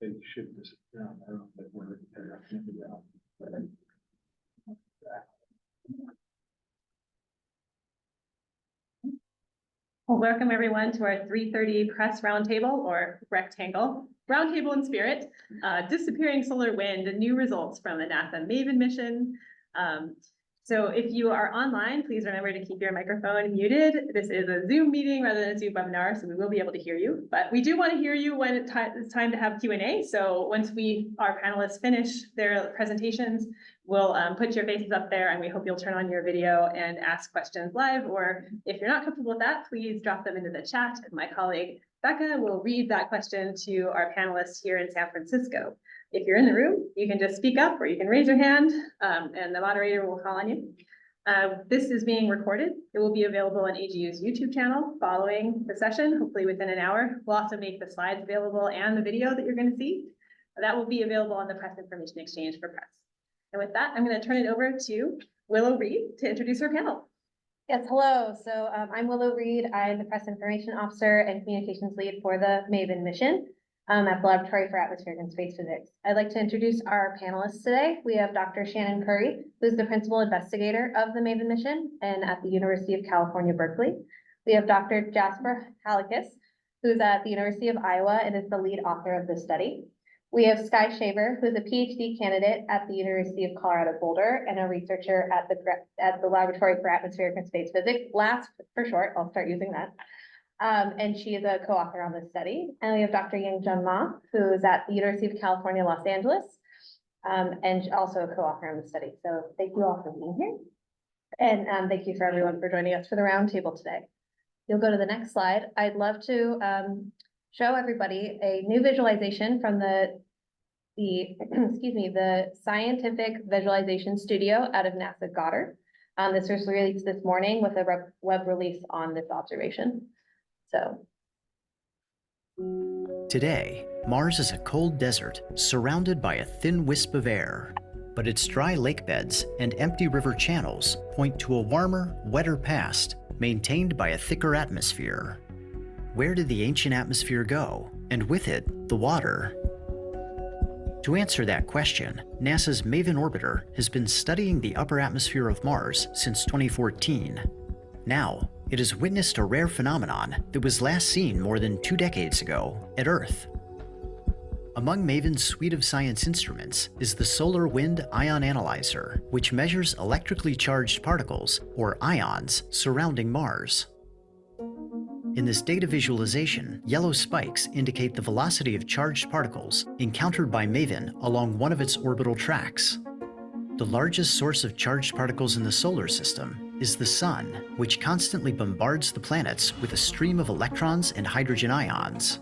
they should disappear on their own, but they're up in the ground. Well, welcome everyone to our 3:30 press roundtable or rectangle. Roundtable in spirit, disappearing solar wind, new results from the NASA MAVEN mission. So if you are online, please remember to keep your microphone muted. This is a Zoom meeting rather than a Zoom webinar, so we will be able to hear you. But we do want to hear you when it's time to have Q&A. So once our panelists finish their presentations, we'll put your faces up there, and we hope you'll turn on your video and ask questions live. Or if you're not comfortable with that, please drop them into the chat. And my colleague Becca will read that question to our panelists here in San Francisco. If you're in the room, you can just speak up or you can raise your hand and the moderator will call on you. This is being recorded. It will be available on AGU's YouTube channel following the session, hopefully within an hour. We'll also make the slides available and the video that you're going to see. That will be available on the Press Information Exchange for press. And with that, I'm going to turn it over to Willow Reed to introduce our panel. Yes, hello. So I'm Willow Reed. I'm the Press Information Officer and Communications Lead for the MAVEN mission at the Laboratory for Atmospheric and Space Physics. I'd like to introduce our panelists today. We have Dr. Shannon Curry, who's the Principal Investigator of the MAVEN mission and at the University of California, Berkeley. We have Dr. Jasper Halekas, who's at the University of Iowa and is the lead author of this study. We have Sky Shaver, who's a PhD candidate at the University of Colorado Boulder and a researcher at the Laboratory for Atmospheric and Space Physics, LASP for short. I'll start using that. And she is a co-author on this study. And we have Dr. Yingjuan, who is at the University of California, Los Angeles, and also a co-author on the study. So thank you all for being here. And thank you for everyone for joining us for the roundtable today. You'll go to the next slide. I'd love to show everybody a new visualization from the Scientific Visualization Studio out of NASA Goddard. This was released this morning with a web release on this observation. So today, Mars is a cold desert surrounded by a thin wisp of air, but its dry lake beds and empty river channels point to a warmer, wetter past maintained by a thicker atmosphere. Where did the ancient atmosphere go, and with it, the water? To answer that question, NASA's MAVEN orbiter has been studying the upper atmosphere of Mars since 2014. Now, it has witnessed a rare phenomenon that was last seen more than 2 decades ago at Earth. Among MAVEN's suite of science instruments is the Solar Wind Ion Analyzer, which measures electrically charged particles, or ions, surrounding Mars. In this data visualization, yellow spikes indicate the velocity of charged particles encountered by MAVEN along one of its orbital tracks. The largest source of charged particles in the solar system is the Sun, which constantly bombards the planets with a stream of electrons and hydrogen ions.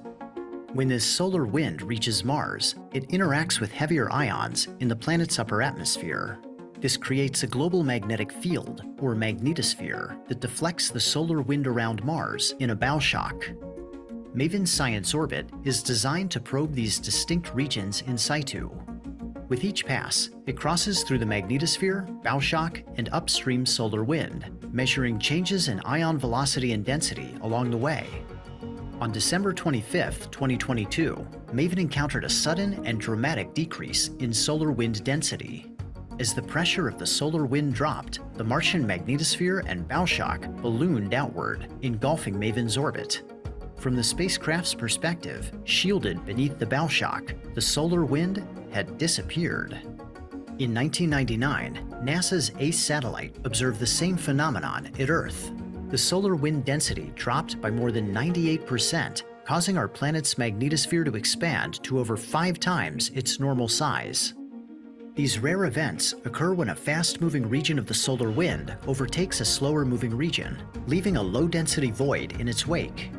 When this solar wind reaches Mars, it interacts with heavier ions in the planet's upper atmosphere. This creates a global magnetic field, or magnetosphere, that deflects the solar wind around Mars in a bow shock. MAVEN's science orbit is designed to probe these distinct regions in situ. With each pass, it crosses through the magnetosphere, bow shock, and upstream solar wind, measuring changes in ion velocity and density along the way. On December 25, 2022, MAVEN encountered a sudden and dramatic decrease in solar wind density. As the pressure of the solar wind dropped, the Martian magnetosphere and bow shock ballooned outward, engulfing MAVEN's orbit. From the spacecraft's perspective, shielded beneath the bow shock, the solar wind had disappeared. In 1999, NASA's ACE satellite observed the same phenomenon at Earth. The solar wind density dropped by more than 98%, causing our planet's magnetosphere to expand to over 5 times its normal size. These rare events occur when a fast-moving region of the solar wind overtakes a slower-moving region, leaving a low-density void in its wake.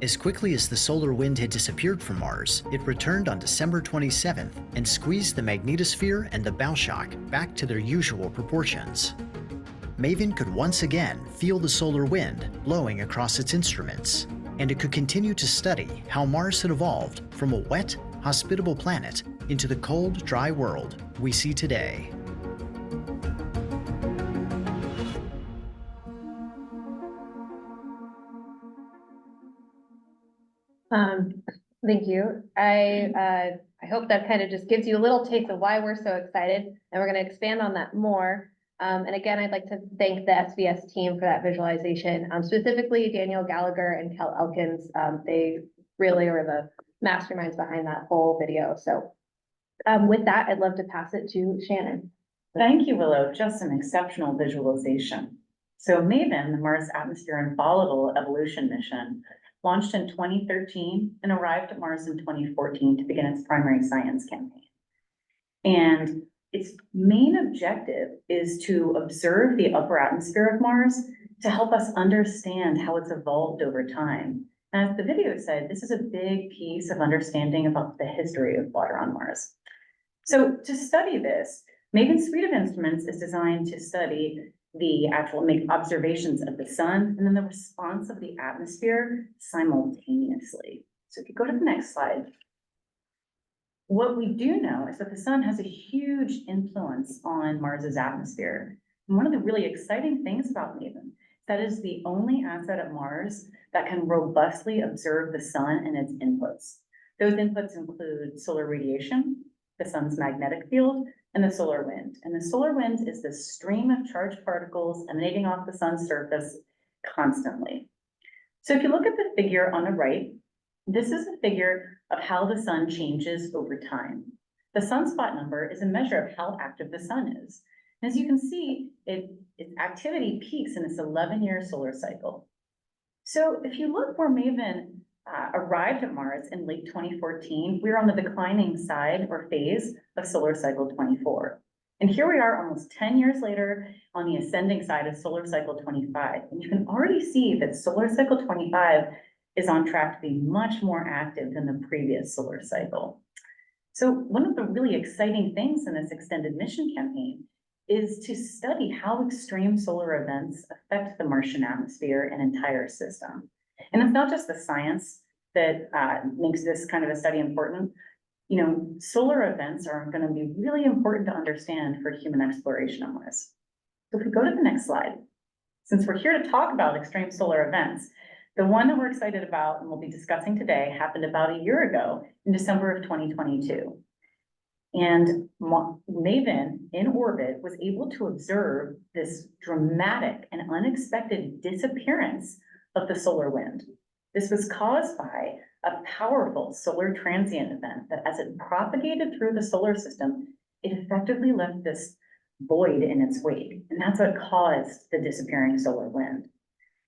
As quickly as the solar wind had disappeared from Mars, it returned on December 27th and squeezed the magnetosphere and the bow shock back to their usual proportions. MAVEN could once again feel the solar wind blowing across its instruments, and it could continue to study how Mars had evolved from a wet, hospitable planet into the cold, dry world we see today. Thank you. I hope that kind of just gives you a little taste of why we're so excited, and we're gonna expand on that more. And again, I'd like to thank the SVS team for that visualization, specifically Daniel Gallagher and Kel Elkins. They really are the masterminds behind that whole video. So with that, I'd love to pass it to Shannon. Thank you, Willow. Just an exceptional visualization. So MAVEN, the Mars Atmosphere and Volatile EvolutioN mission, launched in 2013 and arrived at Mars in 2014 to begin its primary science campaign. And its main objective is to observe the upper atmosphere of Mars to help us understand how it's evolved over time. And as the video said, this is a big piece of understanding about the history of water on Mars. So to study this, MAVEN's suite of instruments is designed to study make observations of the sun and then the response of the atmosphere simultaneously. So if you go to the next slide, what we do know is that the sun has a huge influence on Mars's atmosphere. And one of the really exciting things about MAVEN, that is the only asset at Mars that can robustly observe the sun and its inputs. Those inputs include solar radiation, the sun's magnetic field, and the solar wind. And the solar wind is this stream of charged particles emanating off the sun's surface constantly. So if you look at the figure on the right, this is a figure of how the sun changes over time. The sunspot number is a measure of how active the sun is. And as you can see, its activity peaks in its 11-year solar cycle. So if you look where MAVEN arrived at Mars in late 2014, we were on the declining side or phase of solar cycle 24. And here we are almost 10 years later on the ascending side of solar cycle 25. And you can already see that solar cycle 25 is on track to be much more active than the previous solar cycle. So one of the really exciting things in this extended mission campaign is to study how extreme solar events affect the Martian atmosphere and entire system. And it's not just the science that makes this kind of a study important. You know, solar events are going to be really important to understand for human exploration on Mars. So if we go to the next slide, since we're here to talk about extreme solar events, the one that we're excited about and we'll be discussing today happened about a year ago in December of 2022. And MAVEN in orbit was able to observe this dramatic and unexpected disappearance of the solar wind. This was caused by a powerful solar transient event that as it propagated through the solar system, it effectively left this void in its wake. And that's what caused the disappearing solar wind.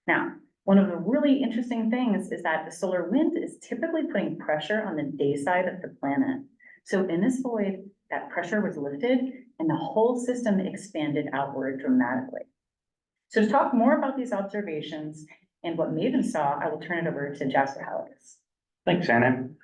Now, one of the really interesting things is that the solar wind is typically putting pressure on the day side of the planet. So in this void, that pressure was lifted and the whole system expanded outward dramatically. So to talk more about these observations and what MAVEN saw, I will turn it over to Jasper Halekas. Thanks, Shannon.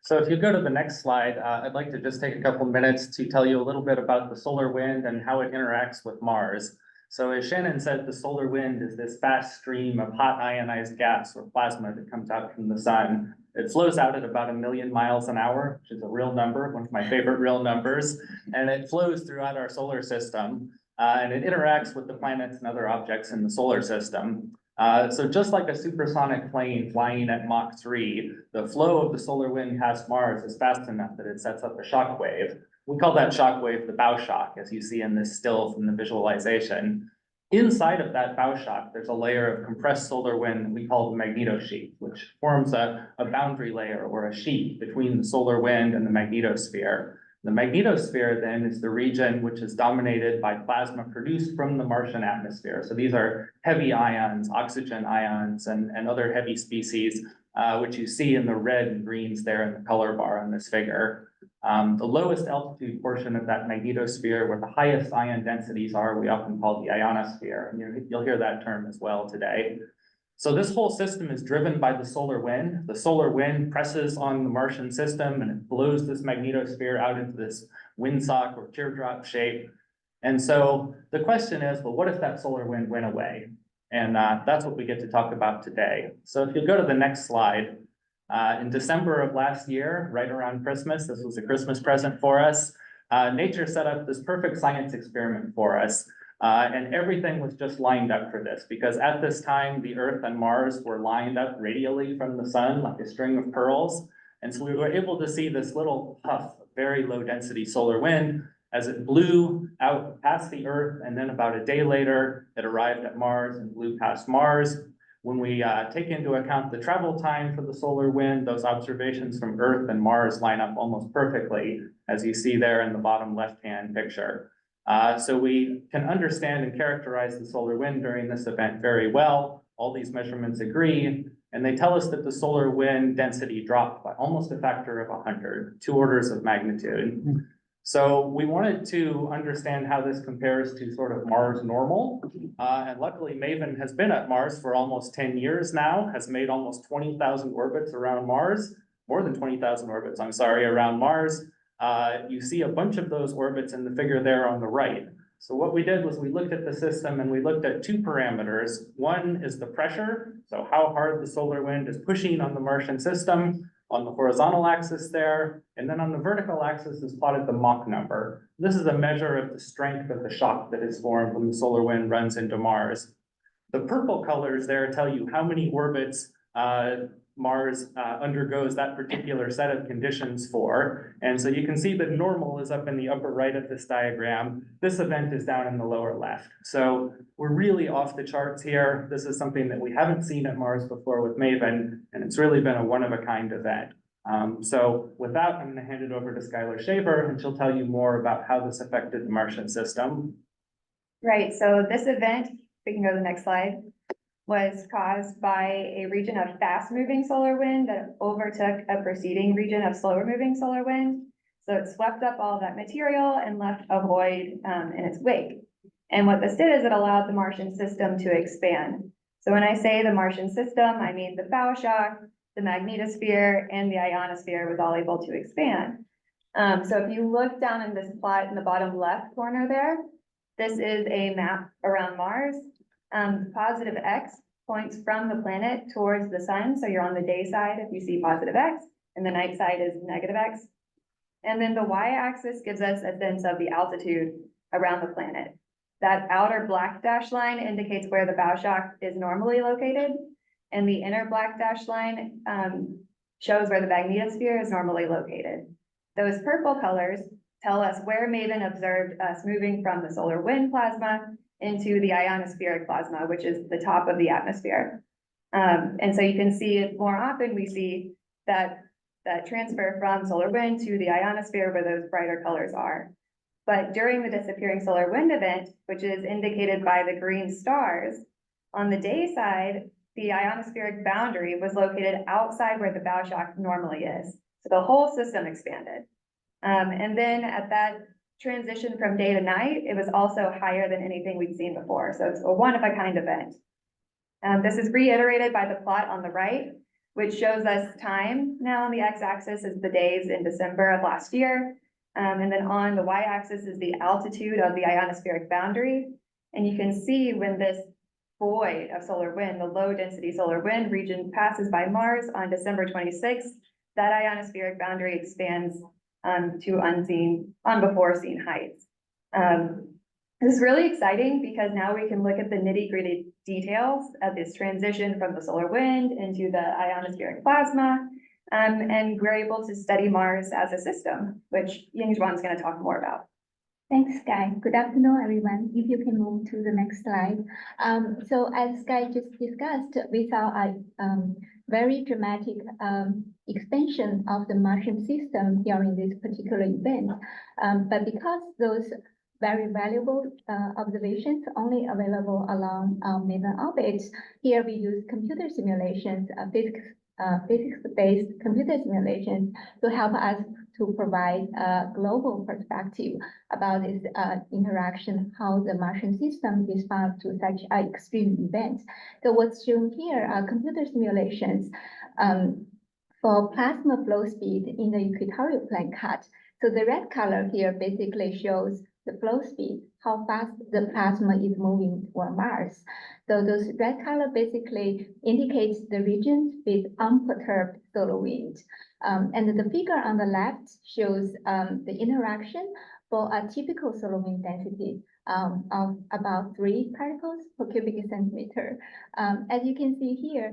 So if you go to the next slide, I'd like to just take a couple minutes to tell you a little bit about the solar wind and how it interacts with Mars. So as Shannon said, the solar wind is this fast stream of hot ionized gas or plasma that comes out from the sun. It flows out at about 1 million miles an hour, which is a real number, one of my favorite real numbers. And it flows throughout our solar system, and it interacts with the planets and other objects in the solar system. So just like a supersonic plane flying at Mach 3, the flow of the solar wind past Mars is fast enough that it sets up a shock wave. We call that shock wave the bow shock, as you see in this still from the visualization. Inside of that bow shock, there's a layer of compressed solar wind that we call the magnetosheath, which forms a boundary layer or a sheath between the solar wind and the magnetosphere. The magnetosphere then is the region which is dominated by plasma produced from the Martian atmosphere. So these are heavy ions, oxygen ions, and other heavy species, which you see in the red and greens there in the color bar on this figure. The lowest altitude portion of that magnetosphere, where the highest ion densities are, we often call the ionosphere. And you'll hear that term as well today. So this whole system is driven by the solar wind. The solar wind presses on the Martian system and it blows this magnetosphere out into this windsock or teardrop shape. And so the question is, well, what if that solar wind went away? And that's what we get to talk about today. So if you go to the next slide, in December of last year, right around Christmas, this was a Christmas present for us, nature set up this perfect science experiment for us. And everything was just lined up for this, because at this time, the Earth and Mars were lined up radially from the sun like a string of pearls. And so we were able to see this little puff of very low density solar wind as it blew out past the Earth, and then about a day later, it arrived at Mars and blew past Mars. When we take into account the travel time for the solar wind, those observations from Earth and Mars line up almost perfectly, as you see there in the bottom left-hand picture. So we can understand and characterize the solar wind during this event very well. All these measurements agree, and they tell us that the solar wind density dropped by almost a factor of 100, 2 orders of magnitude. So we wanted to understand how this compares to sort of Mars normal. And luckily MAVEN has been at Mars for almost 10 years now, has made almost 20,000 orbits around Mars, more than 20,000 orbits, I'm sorry, around Mars. You see a bunch of those orbits in the figure there on the right. So what we did was we looked at the system and we looked at 2 parameters. One is the pressure, so how hard the solar wind is pushing on the Martian system on the horizontal axis there, and then on the vertical axis is plotted the Mach number. This is a measure of the strength of the shock that is formed when the solar wind runs into Mars. The purple colors there tell you how many orbits Mars undergoes that particular set of conditions for. And so you can see that normal is up in the upper right of this diagram. This event is down in the lower left. So we're really off the charts here. This is something that we haven't seen at Mars before with MAVEN, and it's really been a one-of-a-kind event. So with that, I'm going to hand it over to Skylar Shaver, and she'll tell you more about how this affected the Martian system. Right, so this event, we can go to the next slide, was caused by a region of fast-moving solar wind that overtook a preceding region of slower-moving solar wind. So it swept up all that material and left a void in its wake. And what this did is it allowed the Martian system to expand. So when I say the Martian system, I mean the bow shock, the magnetosphere, and the ionosphere was all able to expand. So if you look down in this plot in the bottom left corner there, this is a map around Mars. Positive X points from the planet towards the sun. So you're on the day side if you see positive X, and the night side is negative X. And then the Y-axis gives us a sense of the altitude around the planet. That outer black dashed line indicates where the bow shock is normally located, and the inner black dashed line shows where the magnetosphere is normally located. Those purple colors tell us where MAVEN observed us moving from the solar wind plasma into the ionospheric plasma, which is the top of the atmosphere. And so you can see it more often, we see that transfer from solar wind to the ionosphere where those brighter colors are. But during the disappearing solar wind event, which is indicated by the green stars, on the day side, the ionospheric boundary was located outside where the bow shock normally is. So the whole system expanded. And then at that transition from day to night, it was also higher than anything we'd seen before. So it's a one-of-a-kind event. This is reiterated by the plot on the right, which shows us time. Now on the x-axis is the days in December of last year. And then on the y-axis is the altitude of the ionospheric boundary. And you can see when this void of solar wind, the low density solar wind region passes by Mars on December 26th, that ionospheric boundary expands to before seen heights. This is really exciting because now we can look at the nitty-gritty details of this transition from the solar wind into the ionospheric plasma, and we're able to study Mars as a system, which Yingjuan is going to talk more about. Thanks, Sky. Good afternoon, everyone. If you can move to the next slide. So as Sky just discussed, we saw a very dramatic expansion of the Martian system during this particular event. But because those very valuable observations only available along MAVEN orbits, here we use computer simulations, physics-based computer simulations to help us to provide a global perspective about this interaction, how the Martian system responds to such an extreme event. So what's shown here are computer simulations for plasma flow speed in the equatorial plane cut. So the red color here basically shows the flow speed, how fast the plasma is moving toward Mars. So those red color basically indicates the regions with unperturbed solar wind. And the figure on the left shows the interaction for a typical solar wind density of about 3 particles per cubic centimeter. As you can see here,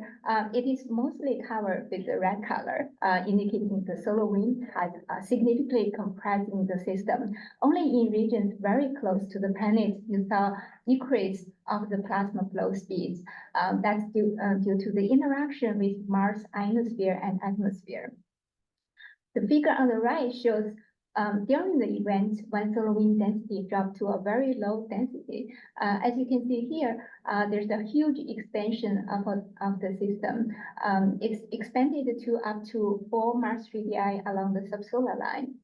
it is mostly covered with the red color, indicating the solar wind has significantly compressing the system. Only in regions very close to the planet, you saw decrease of the plasma flow speeds. That's due to the interaction with Mars ionosphere and atmosphere. The figure on the right shows during the event when solar wind density dropped to a very low density. As you can see here, there's a huge expansion of the system. It's expanded to up to 4 Mars radii along the subsolar line.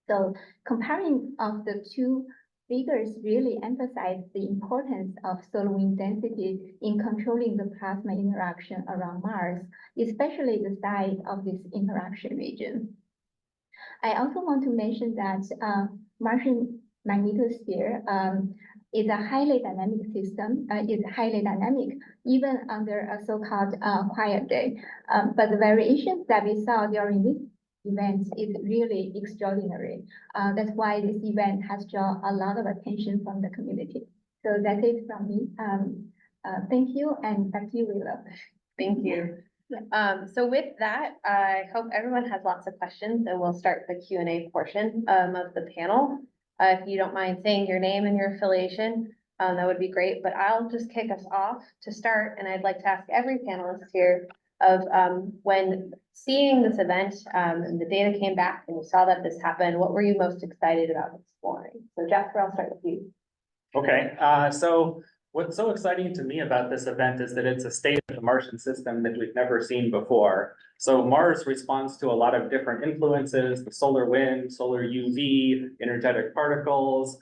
So comparing of the two figures really emphasize the importance of solar wind density in controlling the plasma interaction around Mars, especially the size of this interaction region. I also want to mention that Martian magnetosphere is a highly dynamic system, is highly dynamic even under a so-called quiet day. But the variations that we saw during this event is really extraordinary. That's why this event has drawn a lot of attention from the community. So that's it from me. Thank you, and back to you, Willa. Thank you. So with that, I hope everyone has lots of questions, and we'll start the Q&A portion of the panel. If you don't mind saying your name and your affiliation, that would be great, but I'll just kick us off to start, and I'd like to ask every panelist here of when seeing this event and the data came back and you saw that this happened, what were you most excited about exploring? So Jasper, I'll start with you. Okay, so what's so exciting to me about this event is that it's a state of the Martian system that we've never seen before. So Mars responds to a lot of different influences, the solar wind, solar UV, energetic particles,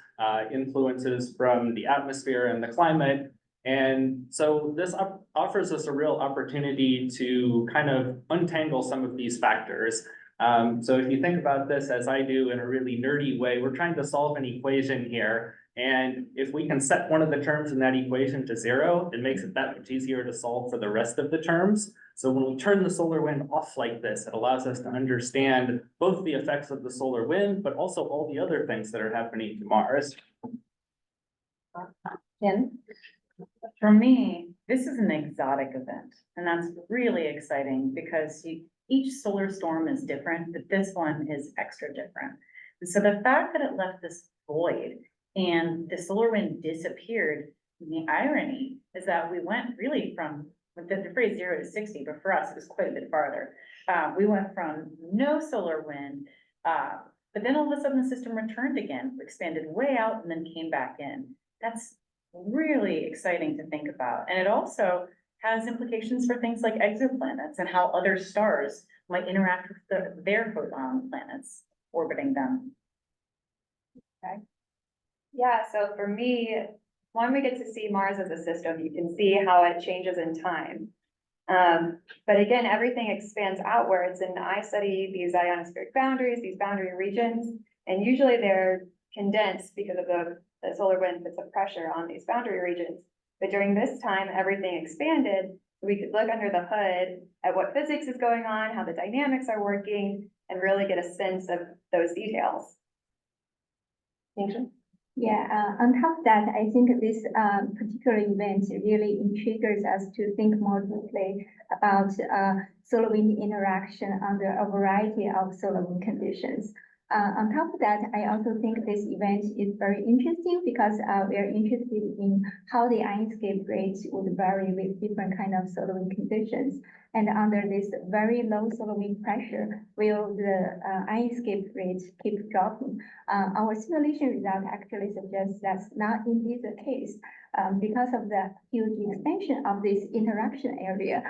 influences from the atmosphere and the climate. And so this offers us a real opportunity to kind of untangle some of these factors. So if you think about this as I do in a really nerdy way, we're trying to solve an equation here. And if we can set one of the terms in that equation to 0, it makes it that much easier to solve for the rest of the terms. So when we turn the solar wind off like this, it allows us to understand both the effects of the solar wind, but also all the other things that are happening to Mars. Jen? For me, this is an exotic event, and that's really exciting because each solar storm is different, but this one is extra different. And so the fact that it left this void and the solar wind disappeared, the irony is that we went really from the phrase 0 to 60, but for us, it was quite a bit farther. We went from no solar wind, but then all of a sudden the system returned again, expanded way out and then came back in. That's really exciting to think about. And it also has implications for things like exoplanets and how other stars might interact with their planets orbiting them. Okay. Yeah, so for me, when we get to see Mars as a system, you can see how it changes in time. But again, everything expands outwards, and I study these ionospheric boundaries, these boundary regions, and usually they're condensed because of the solar wind puts a pressure on these boundary regions. But during this time, everything expanded. We could look under the hood at what physics is going on, how the dynamics are working, and really get a sense of those details. Yingjuan? Yeah, on top of that, I think this particular event really intrigues us to think more deeply about solar wind interaction under a variety of solar wind conditions. On top of that, I also think this event is very interesting because we are interested in how the ionoscape rates would vary with different kind of solar wind conditions. And under this very low solar wind pressure, will the ionoscape rates keep dropping? Our simulation result actually suggests that's not indeed the case. Because of the huge expansion of this interaction area,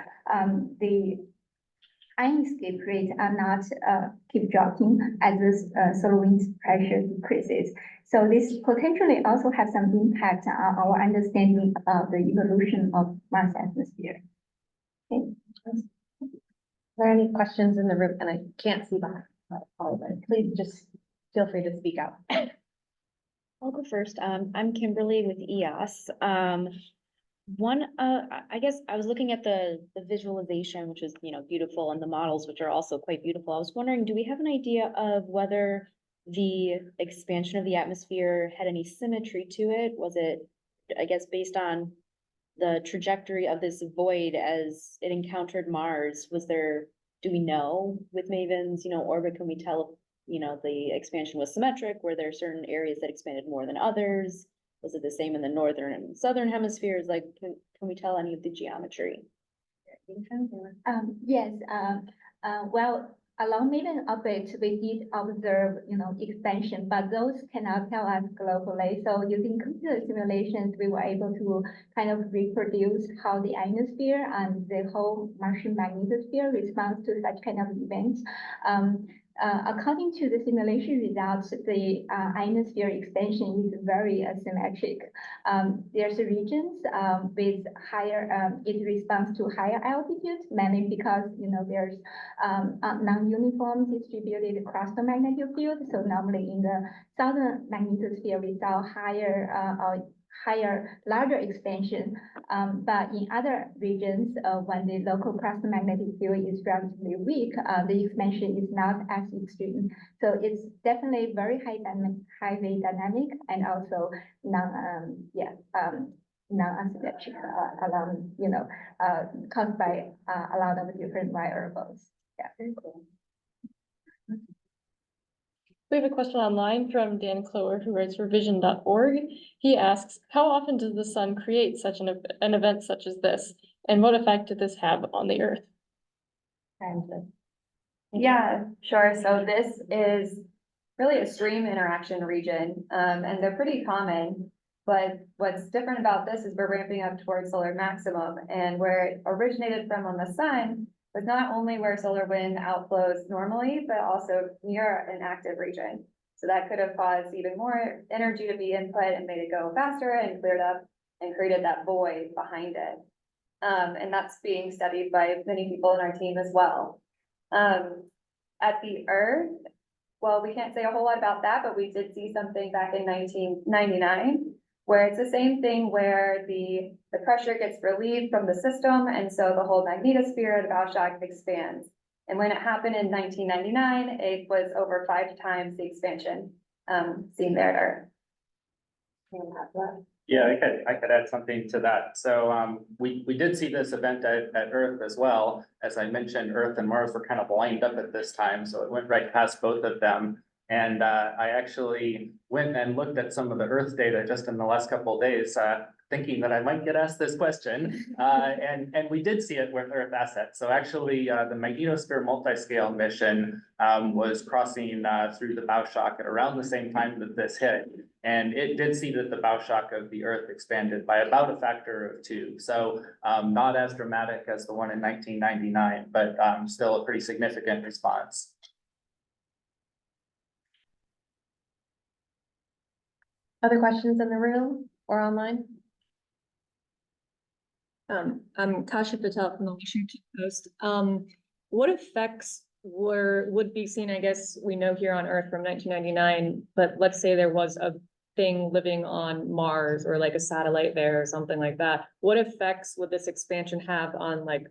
the ionoscape rates are not keep dropping as the solar wind pressure decreases. So this potentially also has some impact on our understanding of the evolution of Mars atmosphere. Okay. Are there any questions in the room? And I can't see behind. Please just feel free to speak out. I'll go first. I'm Kimberly with EOS. I guess I was looking at the visualization, which is, beautiful, and the models, which are also quite beautiful. I was wondering, do we have an idea of whether the expansion of the atmosphere had any symmetry to it? Was it, I guess, based on the trajectory of this void as it encountered Mars? Was there, do we know with MAVEN's, orbit, can we tell, the expansion was symmetric? Were there certain areas that expanded more than others? Was it the same in the northern and southern hemispheres? Like, can we tell any of the geometry? Yes, well, along MAVEN orbit, we did observe, expansion, but those cannot tell us globally. So using computer simulations, we were able to kind of reproduce how the ionosphere and the whole Martian magnetosphere responds to such kind of events. According to the simulation results, the ionosphere expansion is very asymmetric. There's regions with higher, it responds to higher altitudes, mainly because, there's non-uniform distributed across the magnetic field. So normally in the southern magnetosphere, we saw larger expansion. But in other regions, when the local cross-magnetic field is relatively weak, the expansion is not as extreme. So it's definitely very highly dynamic and also non-asymmetric along, caused by a lot of different variables. Yeah, very cool. We have a question online from Dan Clower, who writes for vision.org. He asks, how often does the sun create such an event such as this? And what effect did this have on the Earth? Yeah, sure. So this is really a stream interaction region, and they're pretty common. But what's different about this is we're ramping up towards solar maximum, and where it originated from on the sun was not only where solar wind outflows normally, but also near an active region. So that could have caused even more energy to be input and made it go faster and cleared up and created that void behind it. And that's being studied by many people in our team as well. At the Earth, well, we can't say a whole lot about that, but we did see something back in 1999, where it's the same thing where the pressure gets relieved from the system, and so the whole magnetosphere, the bow shock, expands. And when it happened in 1999, it was over 5 times the expansion seen there at Earth. Yeah, I could add something to that. So we did see this event at Earth as well. As I mentioned, Earth and Mars were kind of lined up at this time, so it went right past both of them. And I actually went and looked at some of the Earth data just in the last couple of days, thinking that I might get asked this question. And we did see it with Earth assets. So actually, the magnetosphere multiscale mission was crossing through the bow shock at around the same time that this hit. And it did see that the bow shock of the Earth expanded by about a factor of 2. So not as dramatic as the one in 1999, but still a pretty significant response. Other questions in the room or online? I'm Tasha Patel from the Washington Post. What effects would be seen, I guess we know here on Earth from 1999, but let's say there was a thing living on Mars or like a satellite there or something like that. What effects would this expansion have on like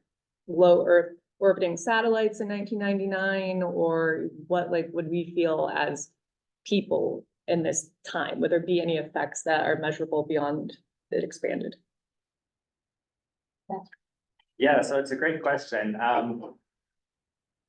low Earth orbiting satellites in 1999? Or what would we feel as people in this time? Would there be any effects that are measurable beyond it expanded? Yeah, so it's a great question.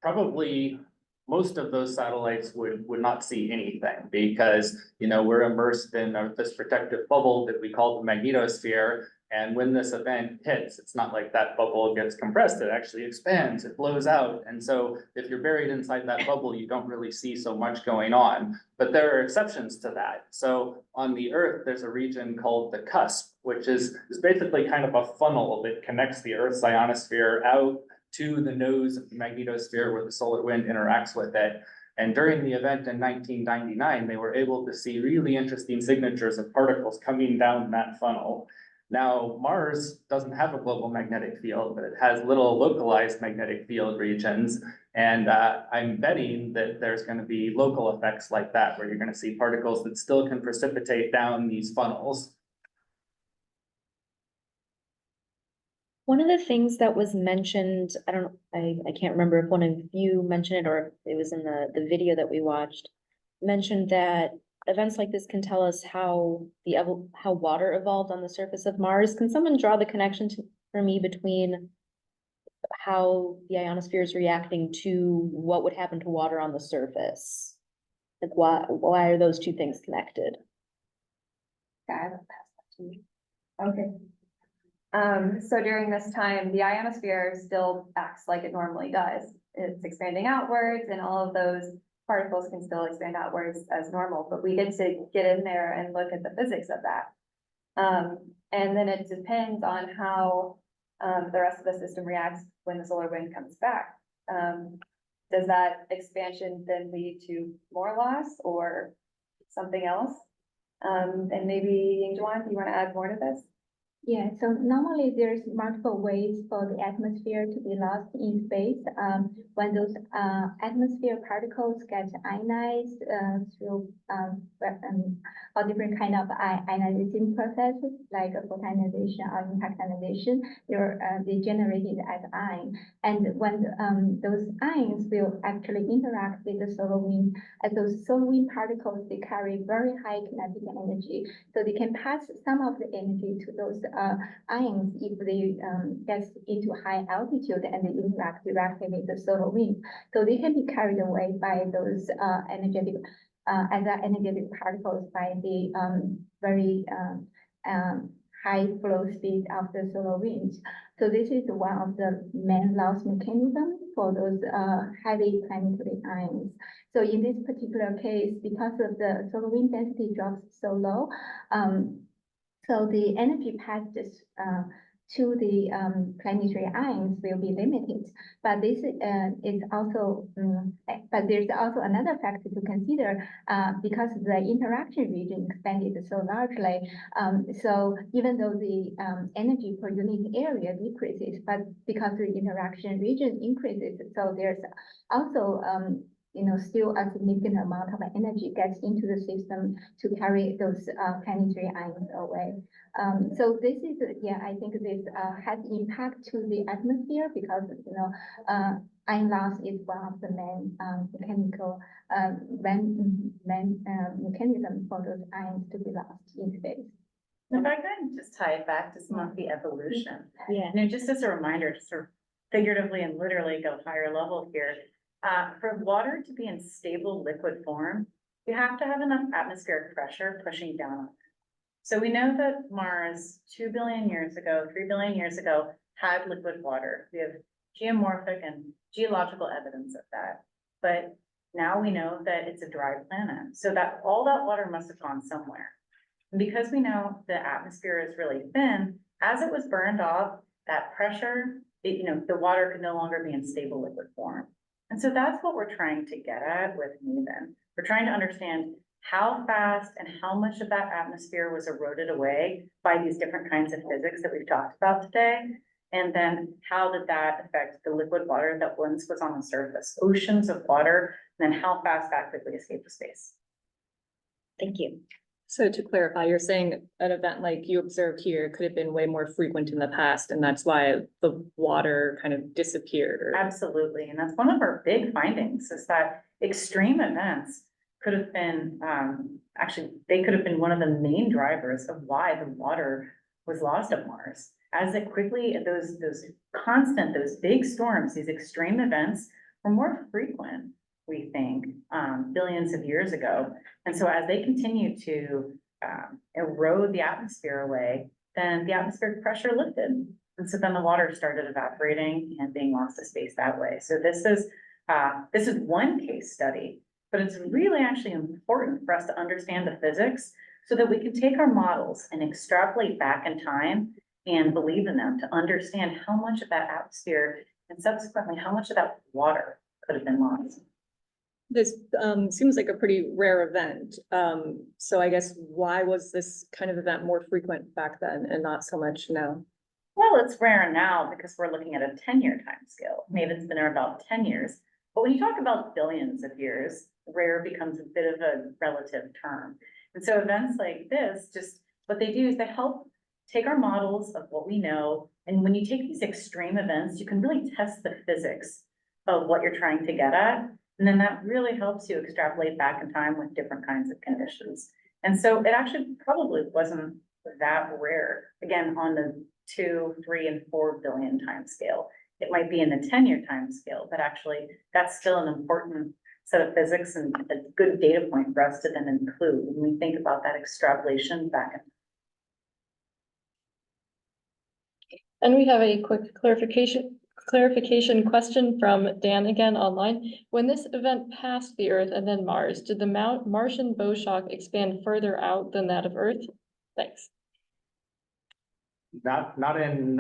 Probably most of those satellites would not see anything because, we're immersed in this protective bubble that we call the magnetosphere. And when this event hits, it's not like that bubble gets compressed, it actually expands, it blows out. And so if you're buried inside that bubble, you don't really see so much going on. But there are exceptions to that. So on the Earth, there's a region called the cusp, which is basically kind of a funnel that connects the Earth's ionosphere out to the nose of the magnetosphere where the solar wind interacts with it. And during the event in 1999, they were able to see really interesting signatures of particles coming down that funnel. Now, Mars doesn't have a global magnetic field, but it has little localized magnetic field regions. And I'm betting that there's going to be local effects like that, where you're going to see particles that still can precipitate down these funnels. One of the things that was mentioned, I can't remember if one of you mentioned it or if it was in the video that we watched, mentioned that events like this can tell us how how water evolved on the surface of Mars. Can someone draw the connection for me between how the ionosphere is reacting to what would happen to water on the surface? Like why are those two things connected? I will pass that to you. Okay. So during this time, the ionosphere still acts like it normally does. It's expanding outwards and all of those particles can still expand outwards as normal, but we get to get in there and look at the physics of that. And then it depends on how the rest of the system reacts when the solar wind comes back. Does that expansion then lead to more loss or something else? And maybe Yingjuan, do you want to add more to this? Yeah, so normally there's multiple ways for the atmosphere to be lost in space. When those atmosphere particles get ionized through all different kind of ionization processes, like photonization or impact ionization, they generated as ion. And when those ions will actually interact with the solar wind, as those solar wind particles, they carry very high kinetic energy, so they can pass some of the energy to those ions if they get into high altitude and they interact directly with the solar wind. So they can be carried away by those energetic particles by the very high flow speed of the solar winds. So this is one of the main loss mechanisms for those heavy planetary ions. So in this particular case, because of the solar wind density drops so low, so the energy passed to the planetary ions will be limited. But this is also, but there's also another factor to consider because the interaction region expanded so largely. So even though the energy per unit area decreases, but because the interaction region increases, so there's also still a significant amount of energy gets into the system to carry those planetary ions away. So this is, I think this has impact to the atmosphere because, ion loss is one of the main mechanical mechanism for those ions to be lost in space. If I can just tie it back to some of the evolution. Yeah. Just as a reminder to sort of figuratively and literally go higher level here, for water to be in stable liquid form, you have to have enough atmospheric pressure pushing down on it. So we know that Mars 2 billion years ago, 3 billion years ago, had liquid water. We have geomorphic and geological evidence of that. But now we know that it's a dry planet. So that all that water must have gone somewhere. And because we know the atmosphere is really thin, as it was burned off, that pressure, the water could no longer be in stable liquid form. And so that's what we're trying to get at with MAVEN. We're trying to understand how fast and how much of that atmosphere was eroded away by these different kinds of physics that we've talked about today. And then how did that affect the liquid water that once was on the surface, oceans of water, and then how fast that quickly escaped to space. Thank you. So to clarify, you're saying an event like you observed here could have been way more frequent in the past, and that's why the water kind of disappeared? Absolutely, and that's one of our big findings is that extreme events could have been, they could have been one of the main drivers of why the water was lost at Mars. As it quickly, those big storms, these extreme events were more frequent, we think, billions of years ago. And so as they continue to erode the atmosphere away, then the atmospheric pressure lifted. And so then the water started evaporating and being lost to space that way. So this is one case study, but it's really actually important for us to understand the physics so that we can take our models and extrapolate back in time and believe in them to understand how much of that atmosphere and subsequently how much of that water could have been lost. This seems like a pretty rare event. So I guess why was this kind of event more frequent back then and not so much now? Well, it's rare now because we're looking at a 10-year time scale. MAVEN's been there about 10 years. But when you talk about billions of years, rare becomes a bit of a relative term. And so events like this, just what they do is they help take our models of what we know. And when you take these extreme events, you can really test the physics of what you're trying to get at. And then that really helps you extrapolate back in time with different kinds of conditions. And so it actually probably wasn't that rare, again, on the 2, 3, and 4 billion time scale. It might be in the 10-year time scale, but actually that's still an important set of physics and a good data point for us to then include when we think about that extrapolation back in. And we have a quick clarification question from Dan again online. When this event passed the Earth and then Mars, did the Martian bow shock expand further out than that of Earth? Thanks. Not in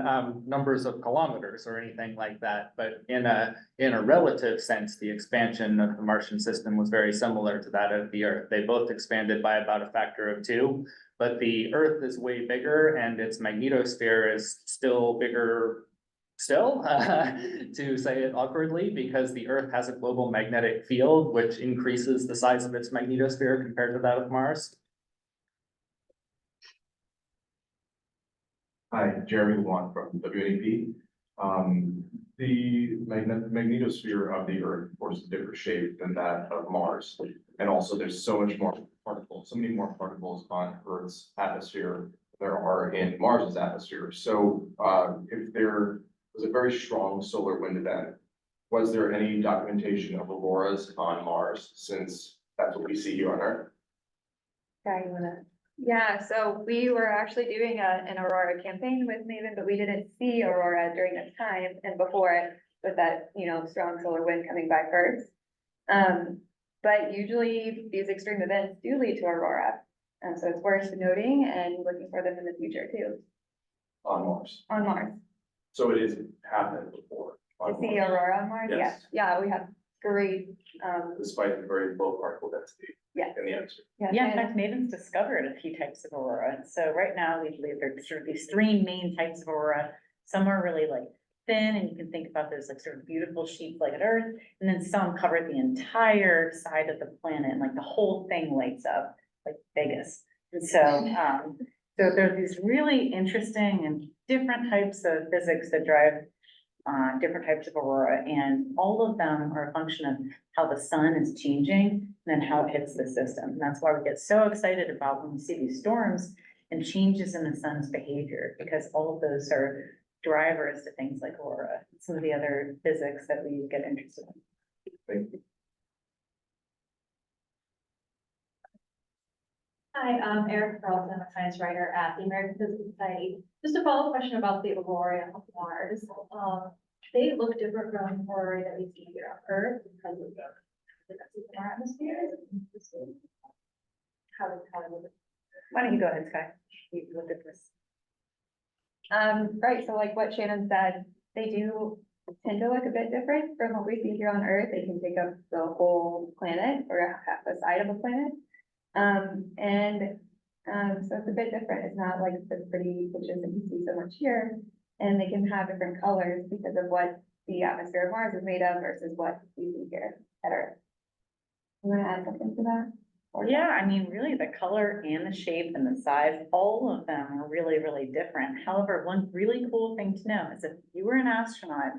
numbers of kilometers or anything like that, but in a relative sense, the expansion of the Martian system was very similar to that of the Earth. They both expanded by about a factor of 2, but the Earth is way bigger and its magnetosphere is still bigger still, to say it awkwardly, because the Earth has a global magnetic field, which increases the size of its magnetosphere compared to that of Mars. Hi, Jeremy Luan from WNEP. The magnetosphere of the Earth, of course, is a different shape than that of Mars. And also there's so many more particles on Earth's atmosphere than there are in Mars's atmosphere. So if there was a very strong solar wind event, was there any documentation of auroras on Mars, since that's what we see here on Earth? Sky, you wanna? Yeah, so we were actually doing an aurora campaign with MAVEN, but we didn't see aurora during this time and before it with that, strong solar wind coming by first. But usually these extreme events do lead to aurora. So it's worth noting and looking for them in the future too, On Mars. on Mars. So it is happened before. To on see Mars, aurora on Mars, Yes. yeah, we have great, despite the very low particle density yeah. in the atmosphere. Yeah, in fact, MAVEN's discovered a few types of aurora. So right now we believe there's sort of these 3 main types of aurora. Some are really like thin, and you can think about those like sort of beautiful sheets like at Earth, and then some cover the entire side of the planet, and like the whole thing lights up like Vegas. And so, so there are these really interesting and different types of physics that drive different types of aurora, and all of them are a function of how the sun is changing and then how it hits the system. And that's why we get so excited about when we see these storms and changes in the sun's behavior, because all of those are drivers to things like aurora, some of the other physics that we get interested in. Thank you. Hi, I'm Eric Carlson, I'm a science writer at the American Physical Society. Just a follow-up question about the aurora of Mars. They look different from aurora that we see here on Earth because of the in our atmosphere. How Why don't you go ahead, Sky? You look at this. Right, so like what Shannon said, they do tend to look a bit different from what we see here on Earth. They can take up the whole planet or half the side of a planet. So it's a bit different. It's not like the pretty pictures that you see so much here. And they can have different colors because of what the atmosphere of Mars is made of versus what we see here at Earth. You want to add something to that? Yeah, I mean, really the color and the shape and the size, all of them are really, really different. However, one really cool thing to know is if you were an astronaut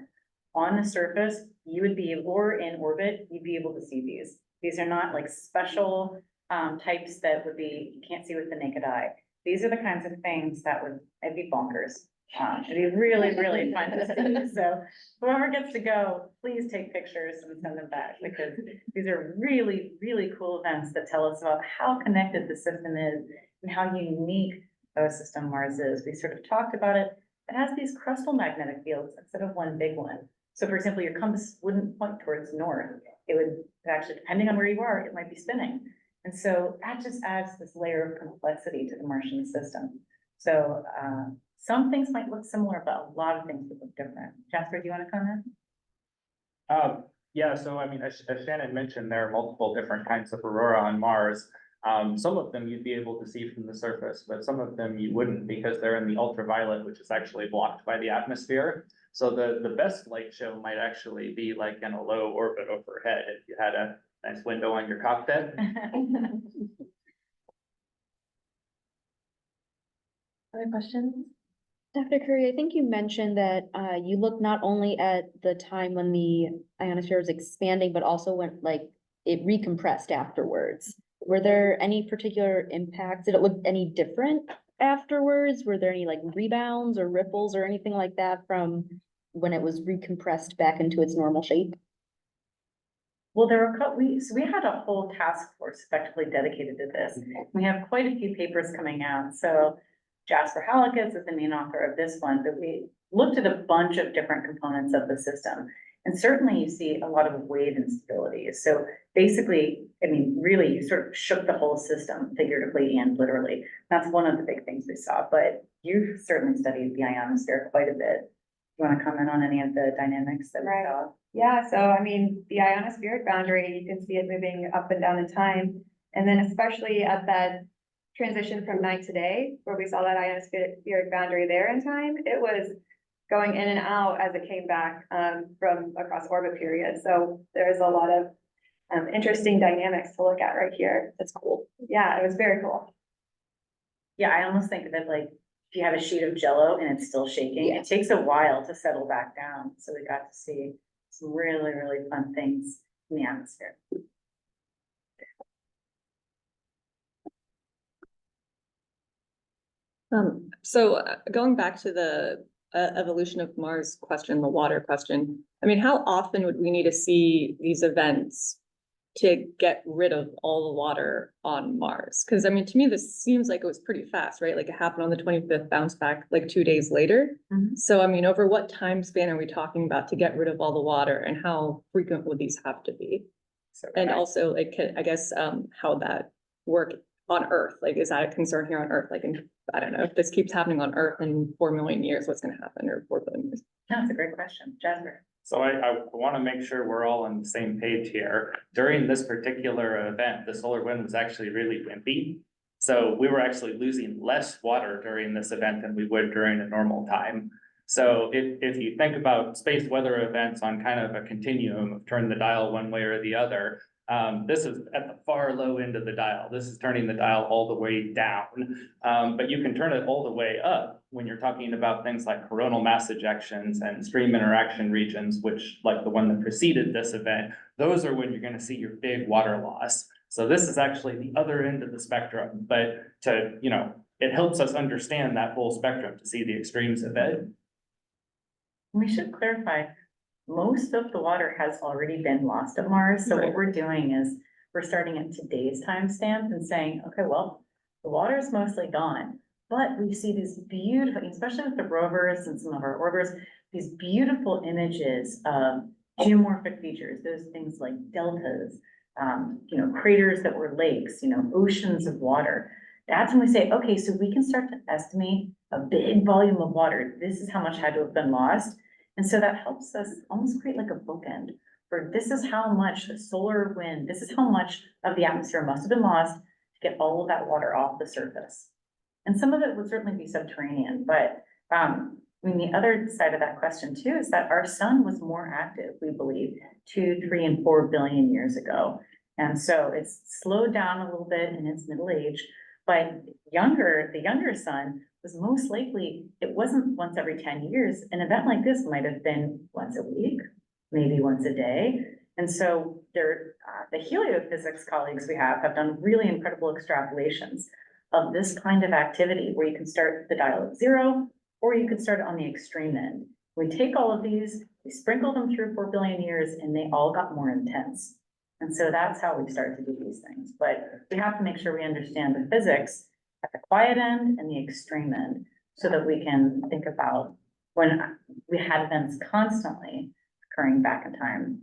on the surface, you would be, or in orbit, you'd be able to see these. These are not like special types that would be, you can't see with the naked eye. These are the kinds of things that would, it'd be bonkers. It'd be really, really fun to see. So whoever gets to go, please take pictures and send them back, because these are really, really cool events that tell us about how connected the system is and how unique the system Mars is. We sort of talked about it. It has these crustal magnetic fields instead of one big one. So for example, your compass wouldn't point towards north. It would actually, depending on where you are, it might be spinning. And so that just adds this layer of complexity to the Martian system. So some things might look similar, but a lot of things would look different. Jasper, do you want to comment? Yeah, so I mean, as Shannon mentioned, there are multiple different kinds of aurora on Mars. Some of them you'd be able to see from the surface, but some of them you wouldn't, because they're in the ultraviolet, which is actually blocked by the atmosphere. So the best light show might actually be like in a low orbit overhead, if you had a nice window on your cockpit. Other questions? Dr. Curry, I think you mentioned that you looked not only at the time when the ionosphere was expanding, but also when it recompressed afterwards. Were there any particular impacts? Did it look any different afterwards? Were there any rebounds or ripples or anything like that from when it was recompressed back into its normal shape? Well, there were, so we had a whole task force effectively dedicated to this. We have quite a few papers coming out. So Jasper Halekas is the main author of this one, but we looked at a bunch of different components of the system. And certainly you see a lot of wave instability. So basically, I mean, really, you sort of shook the whole system figuratively and literally. That's one of the big things we saw, but you've certainly studied the ionosphere quite a bit. You want to comment on any of the dynamics that we saw? Yeah, so I mean, the ionospheric boundary, you can see it moving up and down in time. And then especially at that transition from night to day, where we saw that ionospheric boundary there in time, it was going in and out as it came back from across orbit period. So there's a lot of interesting dynamics to look at right here. That's cool. Yeah, it was very cool. Yeah, I almost think of it like if you have a sheet of jello and it's still shaking, it takes a while to settle back down. So we got to see some really, really fun things in the atmosphere. So going back to the evolution of Mars question, the water question, I mean, how often would we need to see these events to get rid of all the water on Mars? Because I mean, to me, this seems like it was pretty fast, right? Like it happened on the 25th, bounced back like 2 days later. So I mean, over what time span are we talking about to get rid of all the water, and how frequent would these have to be? And also, like, I guess how that work on Earth, like, is that a concern here on Earth? Like, I don't know, if this keeps happening on Earth in 4 million years, what's going to happen, or 4 billion years? No, it's a great question, Jasper. So I want to make sure we're all on the same page here. During this particular event, the solar wind was actually really wimpy. So we were actually losing less water during this event than we would during a normal time. So if you think about space weather events on kind of a continuum of turn the dial one way or the other, this is at the far low end of the dial. This is turning the dial all the way down. But you can turn it all the way up when you're talking about things like coronal mass ejections and stream interaction regions, which, like the one that preceded this event, those are when you're going to see your big water loss. So this is actually the other end of the spectrum, but it helps us understand that whole spectrum to see the extremes of it. We should clarify, most of the water has already been lost at Mars. So what we're doing is we're starting at today's timestamp and saying, okay, well, the water is mostly gone, but we see these beautiful, especially with the rovers and some of our orbiters, these beautiful images of geomorphic features, those things like deltas, craters that were lakes, oceans of water. That's when we say, okay, so we can start to estimate a big volume of water. This is how much had to have been lost. And so that helps us almost create like a bookend for this is how much the solar wind, this is how much of the atmosphere must have been lost to get all of that water off the surface. And some of it would certainly be subterranean, but the other side of that question too is that our sun was more active, we believe, 2, 3, and 4 billion years ago. And so it's slowed down a little bit in its middle age, but the younger sun was most likely, it wasn't once every 10 years. An event like this might have been once a week, maybe once a day. And so the heliophysics colleagues we have done really incredible extrapolations of this kind of activity where you can start the dial at 0, or you could start it on the extreme end. We take all of these, we sprinkle them through 4 billion years, and they all got more intense. And so that's how we start to do these things. But we have to make sure we understand the physics at the quiet end and the extreme end, so that we can think about when we had events constantly occurring back in time,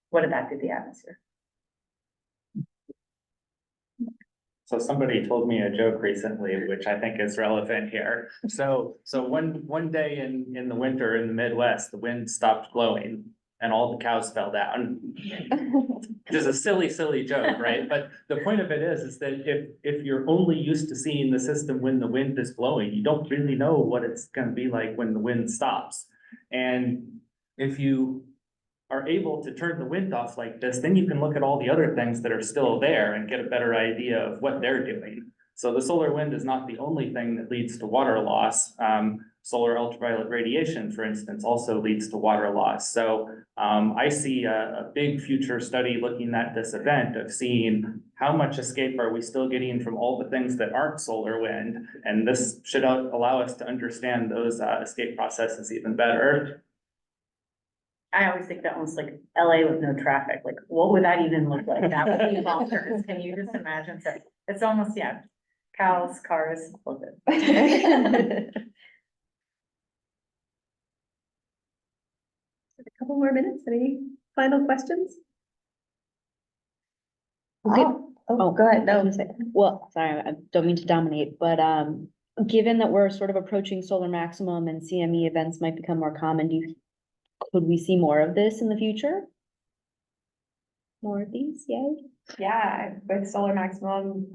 what did that do to the atmosphere? So somebody told me a joke recently, which I think is relevant here. So one day in the winter in the Midwest, the wind stopped blowing and all the cows fell down. Just a silly joke, right? But the point of it is that if you're only used to seeing the system when the wind is blowing, you don't really know what it's going to be like when the wind stops. And if you are able to turn the wind off like this, then you can look at all the other things that are still there and get a better idea of what they're doing. So the solar wind is not the only thing that leads to water loss. Solar ultraviolet radiation, for instance, also leads to water loss. So I see a big future study looking at this event of seeing how much escape are we still getting from all the things that aren't solar wind. And this should allow us to understand those escape processes even better. I always think that almost like LA with no traffic, like what would that even look like? That would be bonkers. Can you just imagine? So it's almost, yeah, cows, cars, love it. A couple more minutes, any final questions? Go ahead. No, well, sorry, I don't mean to dominate, but given that we're sort of approaching solar maximum and CME events might become more common, could we see more of this in the future? More of these, yay? Yeah, with solar maximum,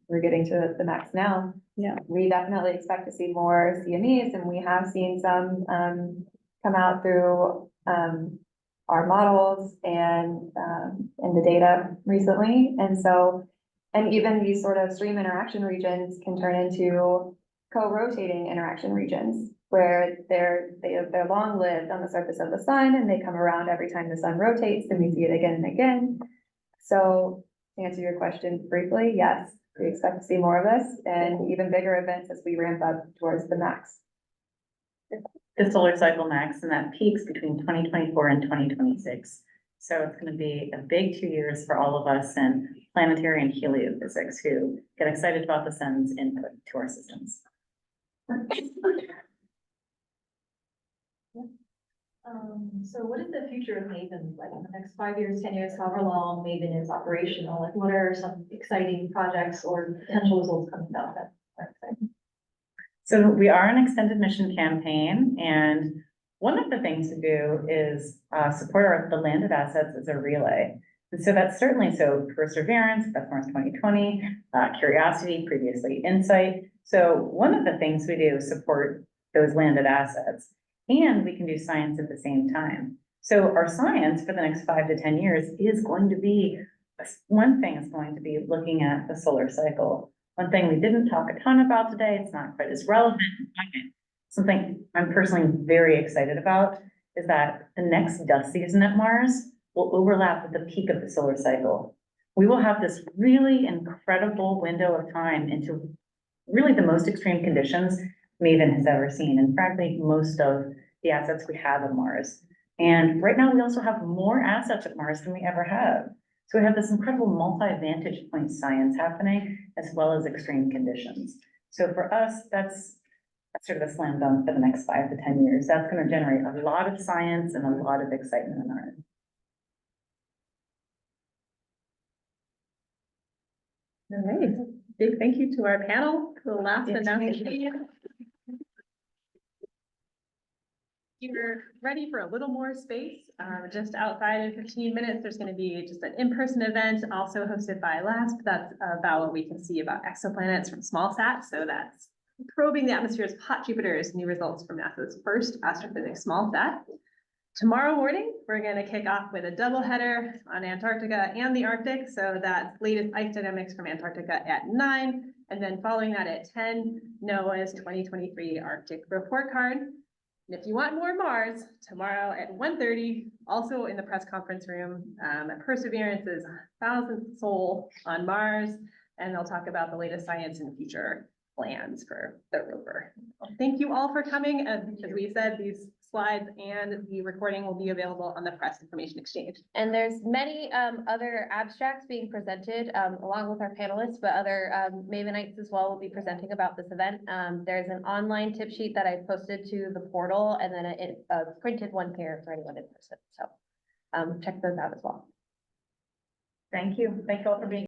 we're getting to the max now. Yeah. We definitely expect to see more CMEs, and we have seen some come out through our models and in the data recently. And so, and even these sort of stream interaction regions can turn into co-rotating interaction regions where they're long-lived on the surface of the sun, and they come around every time the sun rotates, and we see it again and again. So to answer your question briefly, yes, we expect to see more of this and even bigger events as we ramp up towards the max. The solar cycle max, and that peaks between 2024 and 2026. So it's going to be a big 2 years for all of us in planetary and heliophysics who get excited about the sun's input to our systems. So what is the future of MAVEN, like in the next 5 years, 10 years, however long MAVEN is operational? Like, what are some exciting projects or potential results coming out that are exciting? So we are an extended mission campaign, and one of the things to do is support the landed assets as a relay. And so that's certainly so Perseverance, that's Mars 2020, Curiosity, previously Insight. So one of the things we do is support those landed assets, and we can do science at the same time. So our science for the next 5 to 10 years is going to be, one thing is going to be looking at the solar cycle. One thing we didn't talk a ton about today, it's not quite as relevant. Something I'm personally very excited about is that the next dust season at Mars will overlap with the peak of the solar cycle. We will have this really incredible window of time into really the most extreme conditions MAVEN has ever seen, and frankly, most of the assets we have on Mars. And right now, we also have more assets at Mars than we ever have. So we have this incredible multi-vantage point science happening, as well as extreme conditions. So for us, that's sort of a slam dunk for the next 5 to 10 years. That's going to generate a lot of science and a lot of excitement in our end. All right, big thank you to our panel, the last announcement. You're ready for a little more space, just outside in 15 minutes, there's going to be just an in-person event also hosted by LASP. That's about what we can see about exoplanets from small sat. So that's probing the atmospheres of hot Jupiters, new results from NASA's first astrophysics small sat. Tomorrow morning, we're going to kick off with a double header on Antarctica and the Arctic. So that's latest ice dynamics from Antarctica at 9. And then following that at 10, NOAA's 2023 Arctic report card. And if you want more Mars, tomorrow at 1:30, also in the press conference room, Perseverance's 1,000th soul on Mars, and they'll talk about the latest science and future plans for the rover. Thank you all for coming. As we said, these slides and the recording will be available on the Press Information Exchange. And there's many other abstracts being presented along with our panelists, but other Mavenites as well will be presenting about this event. There's an online tip sheet that I posted to the portal, and then a printed one here for anyone in person. So check those out as well. Thank you. Thank you all for being